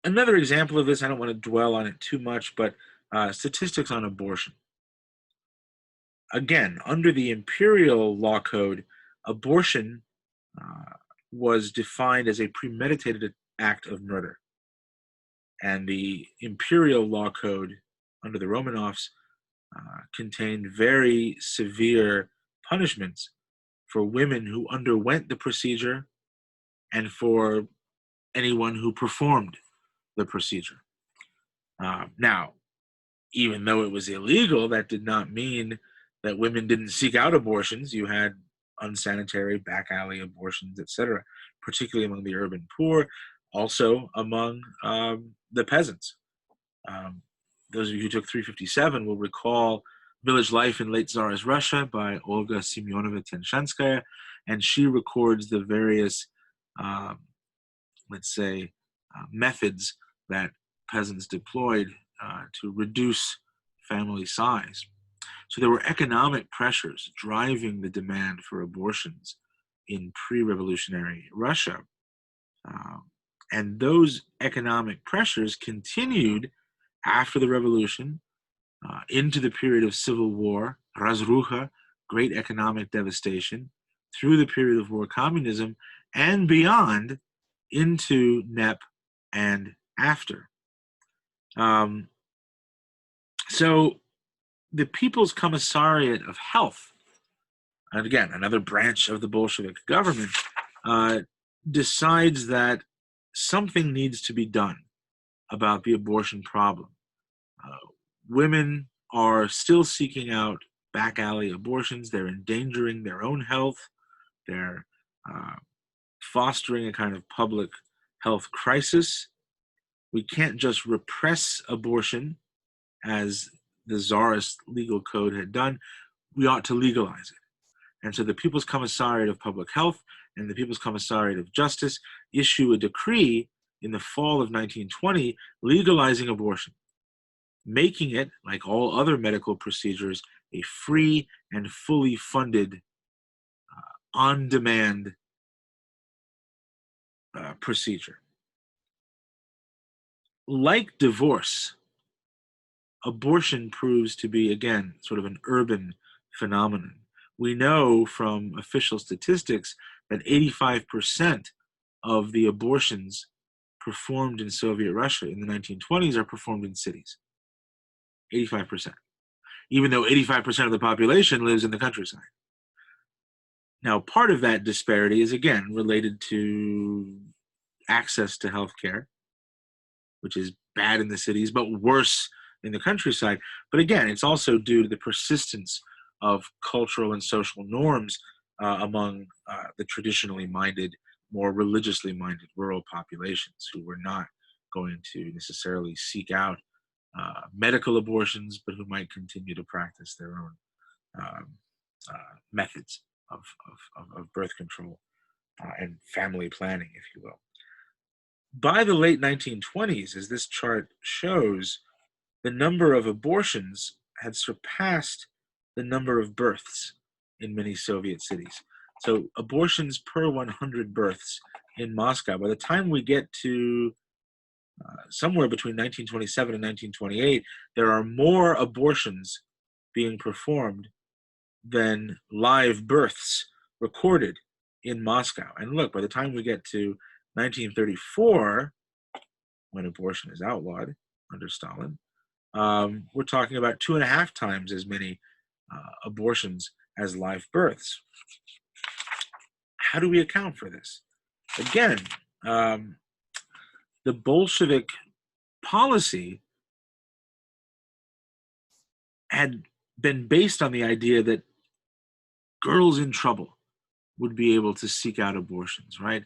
Another example of this, I don't want to dwell on it too much, but statistics on abortion. Again, under the imperial law code, abortion was defined as a premeditated act of murder. And the imperial law code under the Romanovs contained very severe punishments for women who underwent the procedure and for anyone who performed the procedure. Now, even though it was illegal, that did not mean that women didn't seek out abortions. You had unsanitary back alley abortions, etc., particularly among the urban poor, also among the peasants. Um, those of you who took 357 will recall Village Life in Late Tsarist Russia by Olga Semyonovna Tenshanskaya, and she records the various, um, let's say, methods that peasants deployed to reduce family size. So there were economic pressures driving the demand for abortions in pre-revolutionary Russia. And those economic pressures continued after the revolution into the period of civil war, Razrucha, great economic devastation, through the period of war communism, and beyond into NEP and after. So the People's Commissariat of Health, and again, another branch of the Bolshevik government, decides that something needs to be done about the abortion problem. Women are still seeking out back alley abortions. They're endangering their own health. They're fostering a kind of public health crisis. We can't just repress abortion as the czarist legal code had done. We ought to legalize it. And so the People's Commissariat of Public Health and the People's Commissariat of Justice issue a decree in the fall of 1920 legalizing abortion, making it, like all other medical procedures, a free and fully funded, on-demand procedure. Like divorce, abortion proves to be, again, sort of an urban phenomenon. We know from official statistics that 85% of the abortions performed in Soviet Russia in the 1920s are performed in cities. 85%, even though 85% of the population lives in the countryside. Now, part of that disparity is, again, related to access to healthcare, which is bad in the cities, but worse in the countryside. But again, it's also due to the persistence of cultural and social norms among the traditionally minded, more religiously minded rural populations who were not going to necessarily seek out medical abortions, but who might continue to practice their own um, methods of birth control and family planning, if you will. By the late 1920s, as this chart shows, the number of abortions had surpassed the number of births in many Soviet cities. So abortions per 100 births in Moscow, by the time we get to somewhere between 1927 and 1928, there are more abortions being performed than live births recorded in Moscow. And look, by the time we get to 1934, when abortion is outlawed under Stalin, we're talking about 2.5 times as many abortions as live births. How do we account for this? Again, the Bolshevik policy had been based on the idea that girls in trouble would be able to seek out abortions, right?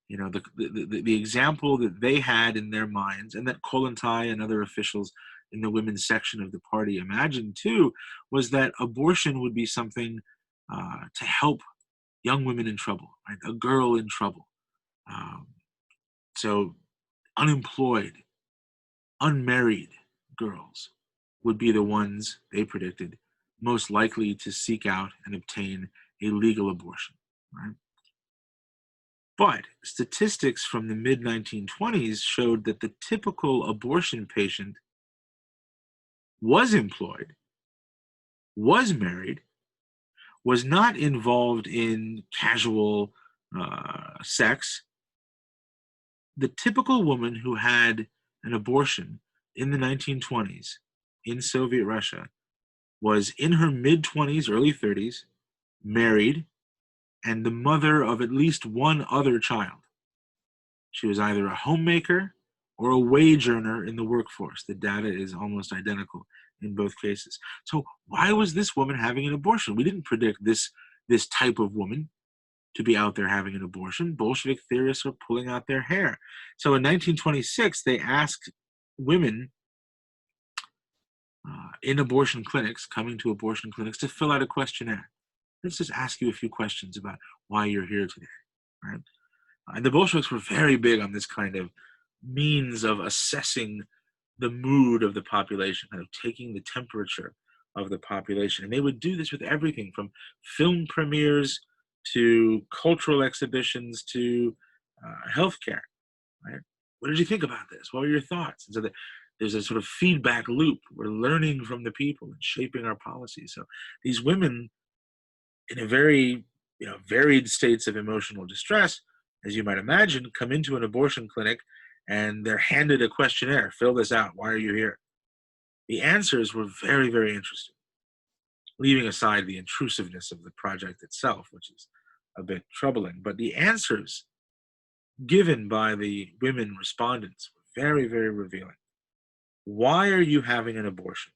You know, the example that they had in their minds, and that Kollontai and other officials in the women's section of the party imagined too, was that abortion would be something to help young women in trouble, right? A girl in trouble. So unemployed, unmarried girls would be the ones, they predicted, most likely to seek out and obtain a legal abortion, right? But statistics from the mid-1920s showed that the typical abortion patient was employed, was married, was not involved in casual sex. The typical woman who had an abortion in the 1920s in Soviet Russia was in her mid-20s, early 30s, married, and the mother of at least one other child. She was either a homemaker or a wage earner in the workforce. The data is almost identical in both cases. So why was this woman having an abortion? We didn't predict this type of woman to be out there having an abortion. Bolshevik theorists are pulling out their hair. So in 1926, they asked women in abortion clinics, coming to abortion clinics, to fill out a questionnaire. Let's just ask you a few questions about why you're here today, right? And the Bolsheviks were very big on this kind of means of assessing the mood of the population, kind of taking the temperature of the population. And they would do this with everything from film premieres to cultural exhibitions to healthcare, right? What did you think about this? What were your thoughts? And so there's a sort of feedback loop. We're learning from the people and shaping our policies. So these women, in a very varied states of emotional distress, as you might imagine, come into an abortion clinic and they're handed a questionnaire. Fill this out. Why are you here? The answers were very, very interesting, leaving aside the intrusiveness of the project itself, which is a bit troubling. But the answers given by the women respondents were very, very revealing. Why are you having an abortion?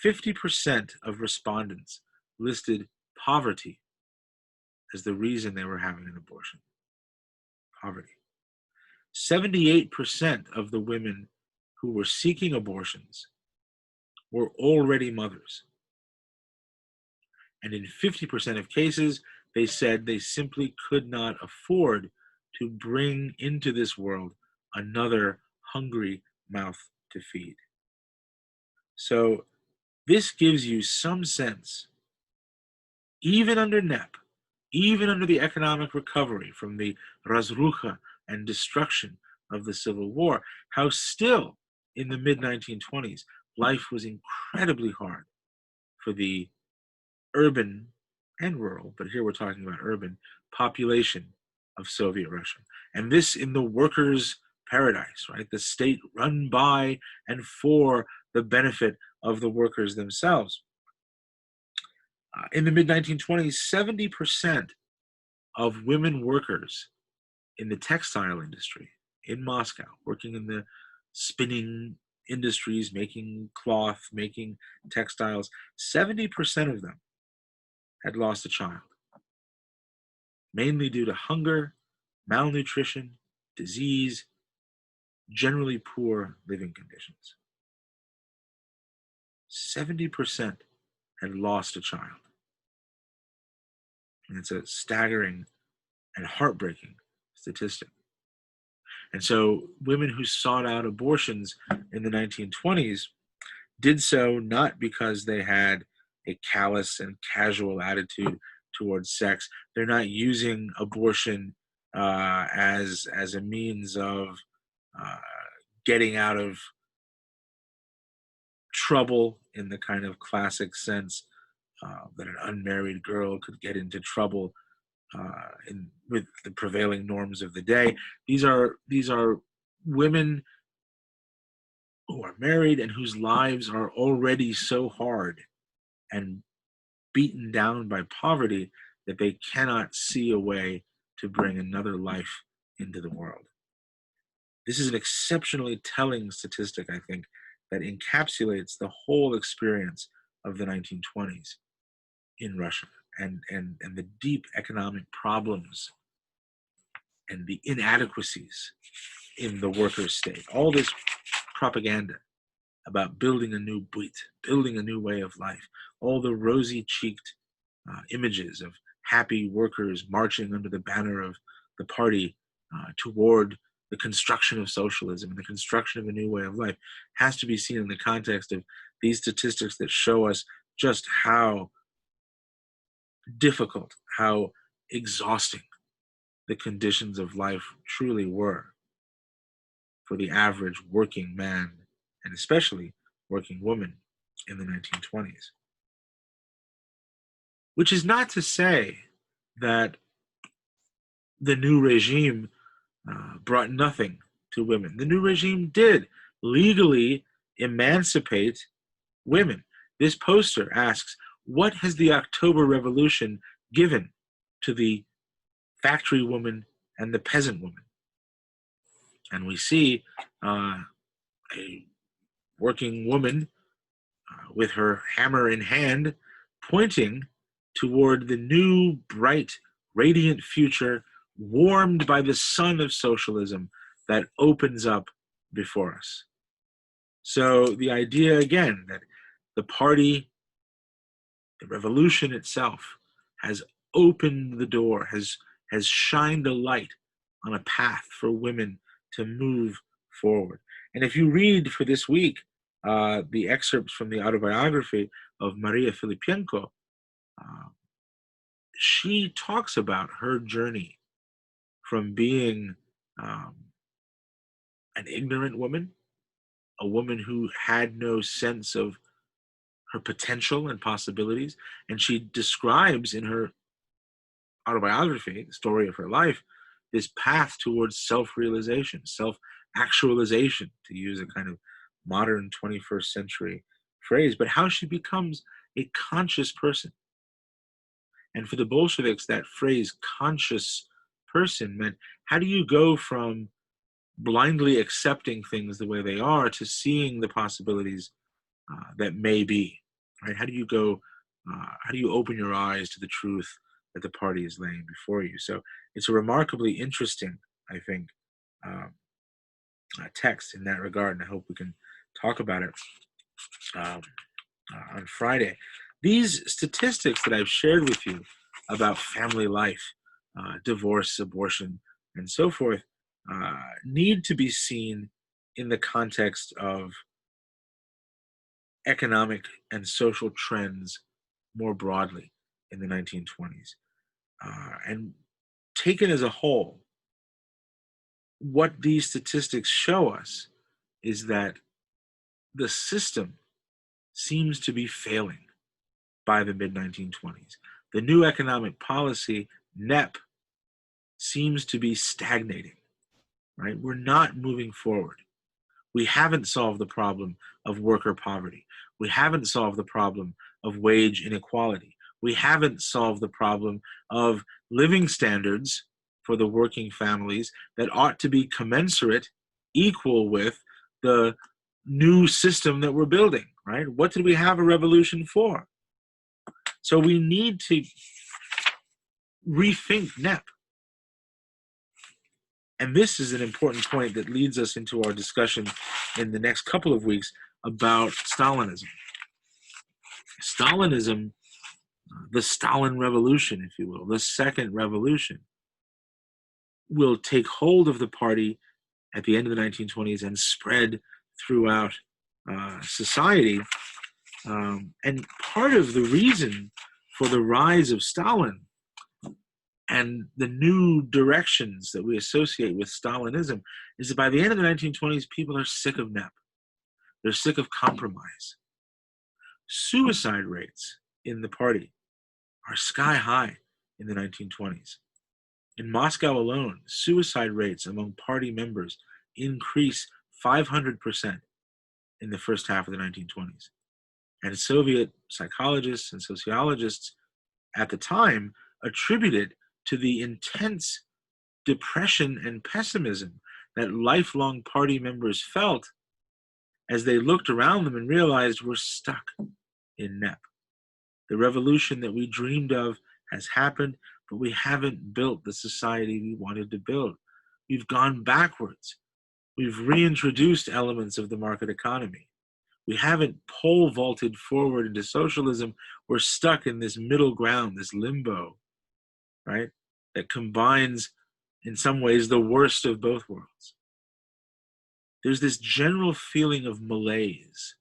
50% of respondents listed poverty as the reason they were having an abortion. Poverty. 78% of the women who were seeking abortions were already mothers. And in 50% of cases, they said they simply could not afford to bring into this world another hungry mouth to feed. So this gives you some sense, even under NEP, even under the economic recovery from the razrucha and destruction of the Civil War, how still in the mid-1920s, life was incredibly hard for the urban and rural, but here we're talking about urban, population of Soviet Russia. And this in the workers' paradise, right? The state run by and for the benefit of the workers themselves. In the mid 1920s, 70% of women workers in the textile industry in Moscow, working in the spinning industries, making cloth, making textiles, 70% of them had lost a child, mainly due to hunger, malnutrition, disease, generally poor living conditions. 70% had lost a child. And it's a staggering and heartbreaking statistic. And so women who sought out abortions in the 1920s did so not because they had a callous and casual attitude towards sex. They're not using abortion as a means of uh, getting out of trouble in the kind of classic sense that an unmarried girl could get into trouble with the prevailing norms of the day. These are women who are married and whose lives are already so hard and beaten down by poverty that they cannot see a way to bring another life into the world. This is an exceptionally telling statistic, I think, that encapsulates the whole experience of the 1920s in Russia and the deep economic problems and the inadequacies in the workers' state. All this propaganda about building a new byt, building a new way of life, all the rosy-cheeked images of happy workers marching under the banner of the party toward the construction of socialism and the construction of a new way of life has to be seen in the context of these statistics that show us just how difficult, how exhausting the conditions of life truly were for the average working man and especially working woman in the 1920s. Which is not to say that the new regime brought nothing to women. The new regime did legally emancipate women. This poster asks, what has the October Revolution given to the factory woman and the peasant woman? And we see a working woman with her hammer in hand pointing toward the new, bright, radiant future warmed by the sun of socialism that opens up before us. So the idea, again, that the party, the revolution itself, has opened the door, has shined a light on a path for women to move forward. And if you read for this week the excerpts from the autobiography of Maria Filipenko, uh, she talks about her journey from being um, an ignorant woman, a woman who had no sense of her potential and possibilities. And she describes in her autobiography, the story of her life, this path towards self-realization, self-actualization, to use a kind of modern 21st century phrase, but how she becomes a conscious person. And for the Bolsheviks, that phrase conscious person meant, how do you go from blindly accepting things the way they are to seeing the possibilities that may be, right? How do you go, how do you open your eyes to the truth that the party is laying before you? So it's a remarkably interesting, I think, um, text in that regard, and I hope we can talk about it um, on Friday. These statistics that I've shared with you about family life, divorce, abortion, and so forth, need to be seen in the context of economic and social trends more broadly in the 1920s. And taken as a whole, what these statistics show us is that the system seems to be failing by the mid 1920s. The new economic policy, NEP, seems to be stagnating, right? We're not moving forward. We haven't solved the problem of worker poverty. We haven't solved the problem of wage inequality. We haven't solved the problem of living standards for the working families that ought to be commensurate, equal with the new system that we're building, right? What did we have a revolution for? So we need to rethink NEP. And this is an important point that leads us into our discussion in the next couple of weeks about Stalinism. Stalinism, the Stalin Revolution, if you will, the second revolution, will take hold of the party at the end of the 1920s and spread throughout society. And part of the reason for the rise of Stalin and the new directions that we associate with Stalinism is that by the end of the 1920s, people are sick of NEP. They're sick of compromise. Suicide rates in the party are sky high in the 1920s. In Moscow alone, suicide rates among party members increase 500% in the first half of the 1920s. And Soviet psychologists and sociologists at the time attributed to the intense depression and pessimism that lifelong party members felt as they looked around them and realized we're stuck in NEP. The revolution that we dreamed of has happened, but we haven't built the society we wanted to build. We've gone backwards. We've reintroduced elements of the market economy. We haven't pole vaulted forward into socialism. We're stuck in this middle ground, this limbo, right? That combines, in some ways, the worst of both worlds. There's this general feeling of malaise,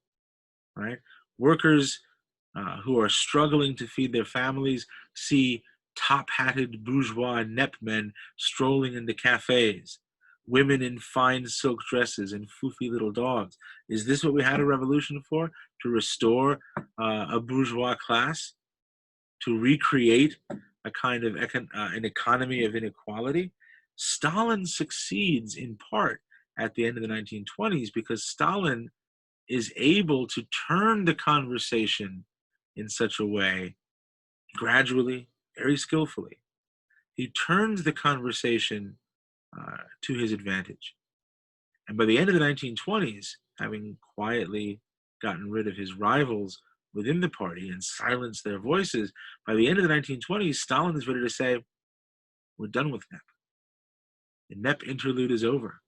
right? Workers who are struggling to feed their families see top-hatted bourgeois NEP men strolling into cafes, women in fine silk dresses and foofy little dogs. Is this what we had a revolution for? To restore a bourgeois class? To recreate a kind of an economy of inequality? Stalin succeeds in part at the end of the 1920s because Stalin is able to turn the conversation in such a way, gradually, very skillfully. He turns the conversation to his advantage. And by the end of the 1920s, having quietly gotten rid of his rivals within the party and silenced their voices, by the end of the 1920s, Stalin is ready to say, we're done with NEP. The NEP interlude is over.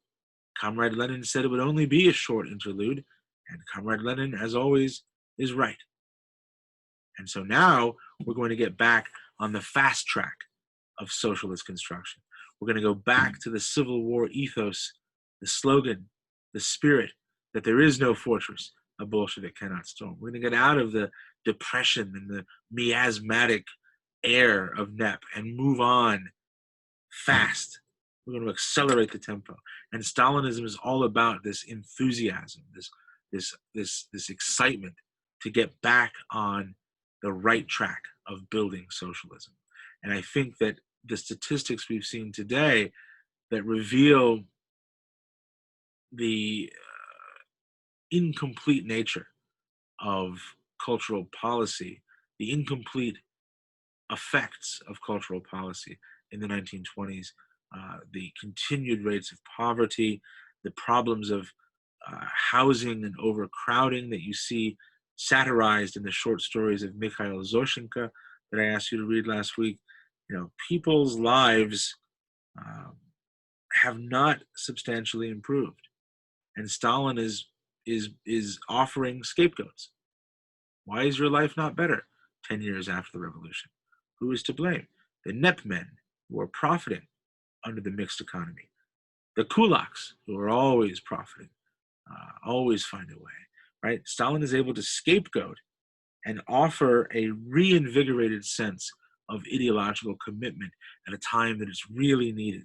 Comrade Lenin said it would only be a short interlude, and Comrade Lenin, as always, is right. And so now we're going to get back on the fast track of socialist construction. We're going to go back to the Civil War ethos, the slogan, the spirit that there is no fortress a Bolshevik cannot storm. We're going to get out of the depression and the miasmatic air of NEP and move on fast. We're going to accelerate the tempo. And Stalinism is all about this enthusiasm, this excitement to get back on the right track of building socialism. And I think that the statistics we've seen today that reveal the incomplete nature of cultural policy, the incomplete effects of cultural policy in the 1920s, the continued rates of poverty, the problems of housing and overcrowding that you see satirized in the short stories of Mikhail Zoshenko that I asked you to read last week. You know, people's lives have not substantially improved, and Stalin is offering scapegoats. Why is your life not better 10 years after the revolution? Who is to blame? The NEP men who are profiting under the mixed economy, the kulaks who are always profiting, always find a way, right? Stalin is able to scapegoat and offer a reinvigorated sense of ideological commitment at a time that is really needed.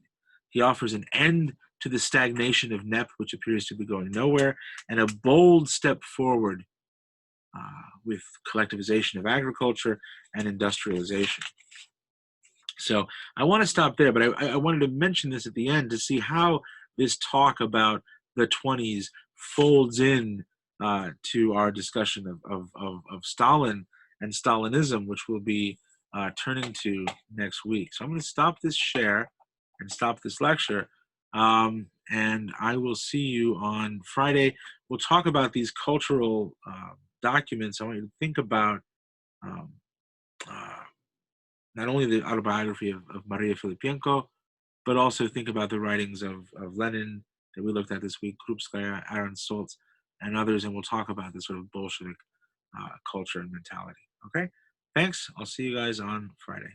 He offers an end to the stagnation of NEP, which appears to be going nowhere, and a bold step forward with collectivization of agriculture and industrialization. So I want to stop there, but I wanted to mention this at the end to see how this talk about the 20s folds in to our discussion of Stalin and Stalinism, which we'll be turning to next week. So I'm going to stop this share and stop this lecture. And I will see you on Friday. We'll talk about these cultural documents. I want you to think about um, uh, not only the autobiography of Maria Filipenko, but also think about the writings of Lenin that we looked at this week, Krupskaya, Aaron Soltz, and others, and we'll talk about this sort of Bolshevik culture and mentality. Okay? Thanks. I'll see you guys on Friday.